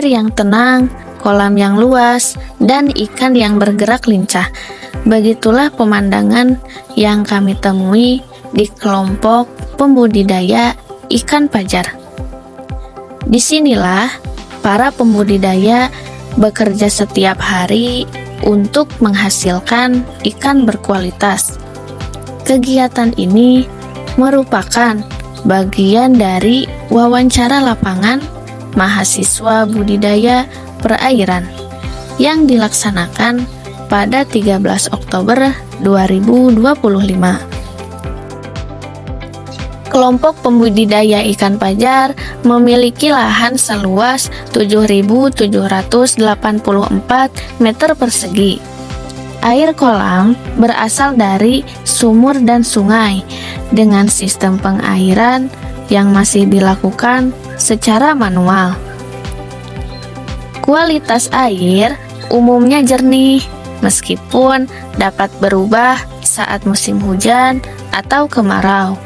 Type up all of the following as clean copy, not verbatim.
Air yang tenang, kolam yang luas, dan ikan yang bergerak lincah. Begitulah pemandangan yang kami temui di kelompok pembudidaya ikan pajar. Disinilah para pembudidaya bekerja setiap hari untuk menghasilkan ikan berkualitas. Kegiatan ini merupakan bagian dari wawancara lapangan mahasiswa budidaya perairan yang dilaksanakan pada 13 Oktober 2025. Kelompok pembudidaya ikan pajar memiliki lahan seluas 7.784 meter persegi. Air kolam berasal dari sumur dan sungai dengan sistem pengairan yang masih dilakukan secara manual. Kualitas air umumnya jernih, meskipun dapat berubah saat musim hujan atau kemarau.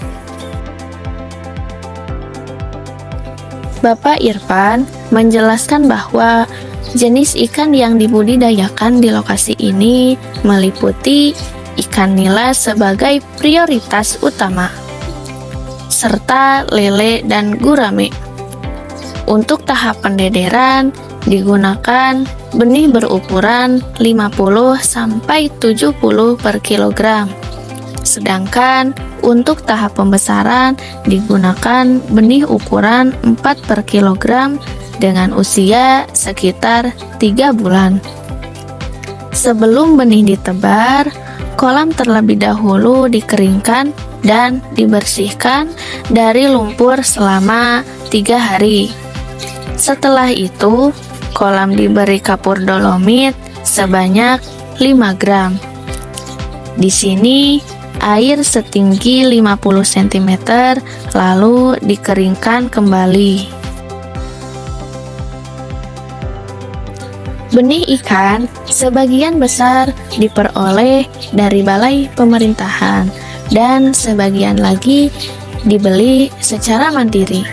Bapak Irfan menjelaskan bahwa jenis ikan yang dibudidayakan di lokasi ini meliputi ikan nila sebagai prioritas utama, serta lele dan gurame. Untuk tahap pendederan digunakan benih berukuran 50-70 per kilogram. Sedangkan untuk tahap pembesaran digunakan benih ukuran 4 per kilogram dengan usia sekitar 3 bulan. Sebelum benih ditebar, kolam terlebih dahulu dikeringkan dan dibersihkan dari lumpur selama 3 hari. Setelah itu, kolam diberi kapur dolomit sebanyak 5 gram. Di sini, air setinggi 50 cm lalu dikeringkan kembali. Benih ikan sebagian besar diperoleh dari balai pemerintahan dan sebagian lagi dibeli secara mandiri.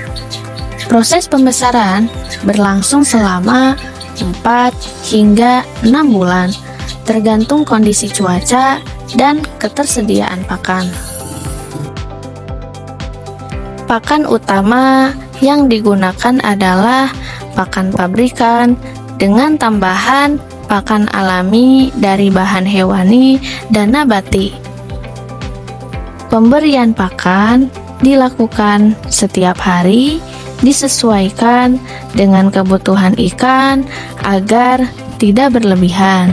Proses pembesaran berlangsung selama 4 hingga 6 bulan, tergantung kondisi cuaca dan ketersediaan pakan. Pakan utama yang digunakan adalah pakan pabrikan dengan tambahan pakan alami dari bahan hewani dan nabati. Pemberian pakan dilakukan setiap hari, disesuaikan dengan kebutuhan ikan agar tidak berlebihan.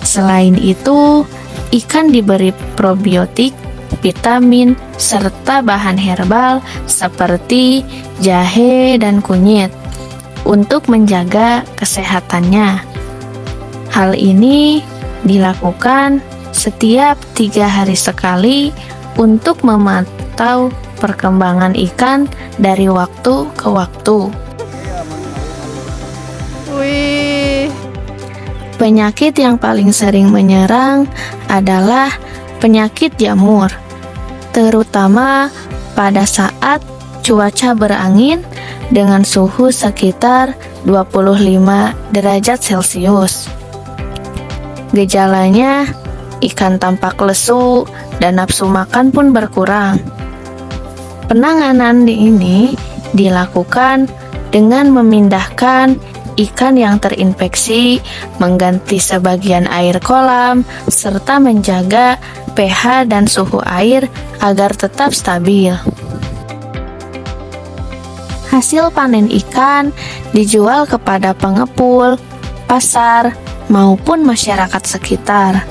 Selain itu, ikan diberi probiotik, vitamin, serta bahan herbal seperti jahe dan kunyit untuk menjaga kesehatannya. Hal ini dilakukan setiap 3 hari sekali untuk memantau perkembangan ikan dari waktu ke waktu. Wih. Penyakit yang paling sering menyerang adalah penyakit jamur, terutama pada saat cuaca berangin dengan suhu sekitar 25 derajat Celcius. Gejalanya, ikan tampak lesu dan nafsu makan pun berkurang. Penanganan ini dilakukan dengan memindahkan ikan yang terinfeksi, mengganti sebagian air kolam, serta menjaga pH dan suhu air agar tetap stabil. Hasil panen ikan dijual kepada pengepul, pasar, maupun masyarakat sekitar.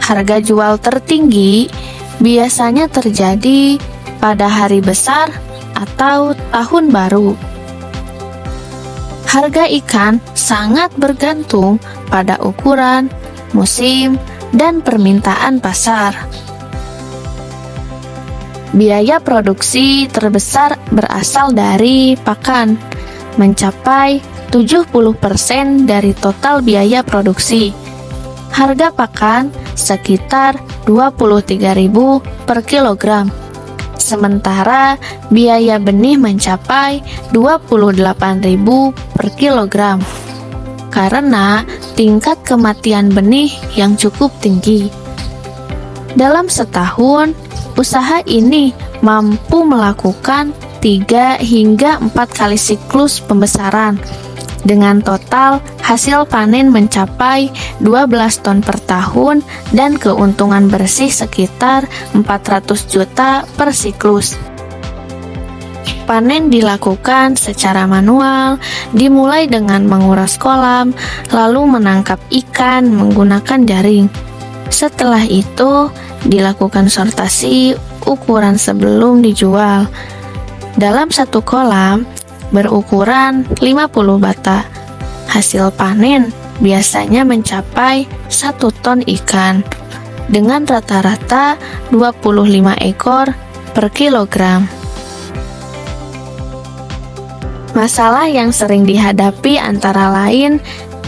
Harga jual tertinggi biasanya terjadi pada hari besar atau tahun baru. Harga ikan sangat bergantung pada ukuran, musim, dan permintaan pasar. Biaya produksi terbesar berasal dari pakan, mencapai 70% dari total biaya produksi. Harga pakan sekitar 23.000 per kilogram. Sementara biaya benih mencapai 28.000 per kilogram karena tingkat kematian benih yang cukup tinggi. Dalam setahun, usaha ini mampu melakukan 3 hingga 4 kali siklus pembesaran dengan total hasil panen mencapai 12 ton per tahun dan keuntungan bersih sekitar 400 juta per siklus. Panen dilakukan secara manual, dimulai dengan menguras kolam, lalu menangkap ikan menggunakan jaring. Setelah itu, dilakukan sortasi ukuran sebelum dijual. Dalam satu kolam, berukuran 50 bata. Hasil panen biasanya mencapai 1 ton ikan dengan rata-rata 25 ekor per kilogram. Masalah yang sering dihadapi antara lain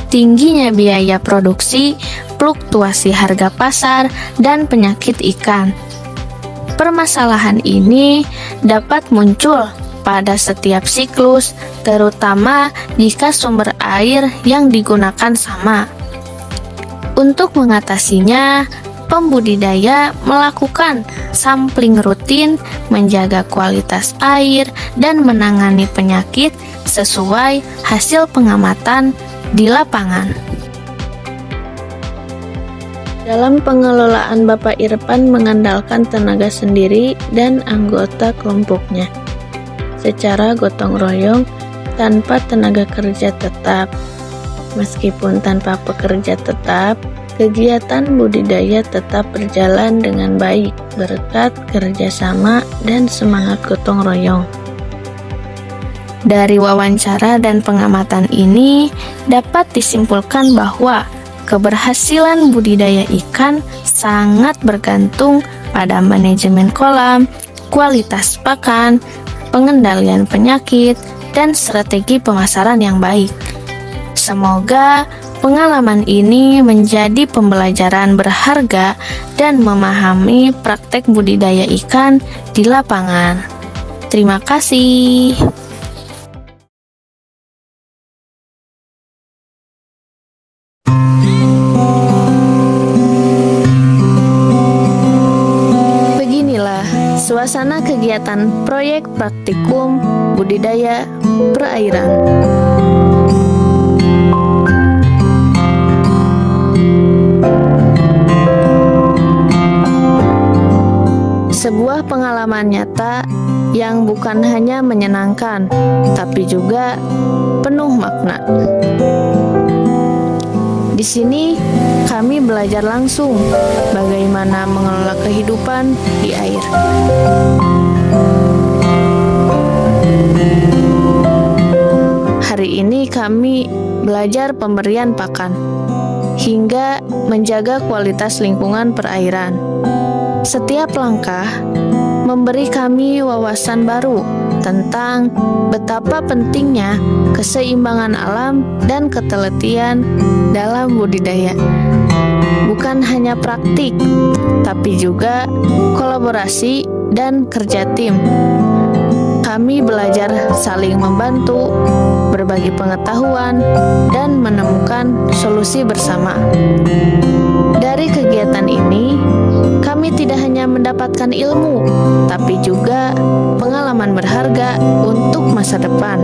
tingginya biaya produksi, fluktuasi harga pasar, dan penyakit ikan. Permasalahan ini dapat muncul pada setiap siklus, terutama jika sumber air yang digunakan sama. Untuk mengatasinya, pembudidaya melakukan sampling rutin, menjaga kualitas air, dan menangani penyakit sesuai hasil pengamatan di lapangan. Dalam pengelolaan, Bapak Irfan mengandalkan tenaga sendiri dan anggota kelompoknya secara gotong royong tanpa tenaga kerja tetap. Meskipun tanpa pekerja tetap, kegiatan budidaya tetap berjalan dengan baik berkat kerjasama dan semangat gotong royong. Dari wawancara dan pengamatan ini dapat disimpulkan bahwa keberhasilan budidaya ikan sangat bergantung pada manajemen kolam, kualitas pakan, pengendalian penyakit, dan strategi pemasaran yang baik. Semoga pengalaman ini menjadi pembelajaran berharga dan memahami praktek budidaya ikan di lapangan. Terima kasih. Suasana kegiatan proyek praktikum budidaya perairan. Sebuah pengalaman nyata yang bukan hanya menyenangkan, tapi juga penuh makna. Di sini kami belajar langsung bagaimana mengelola kehidupan di air. Hari ini kami belajar pemberian pakan hingga menjaga kualitas lingkungan perairan. Setiap langkah memberi kami wawasan baru tentang betapa pentingnya keseimbangan alam dan ketelitian dalam budidaya. Bukan hanya praktik, tapi juga kolaborasi dan kerja tim. Kami belajar saling membantu, berbagi pengetahuan, dan menemukan solusi bersama. Dari kegiatan ini, kami tidak hanya mendapatkan ilmu, tapi juga pengalaman berharga untuk masa depan,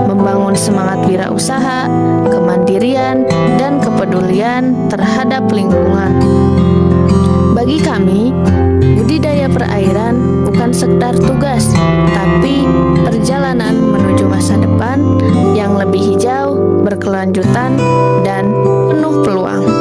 membangun semangat wirausaha, kemandirian, dan kepedulian terhadap lingkungan. Bagi kami, budidaya perairan bukan sekedar tugas, tapi perjalanan menuju masa depan yang lebih hijau, berkelanjutan, dan penuh peluang.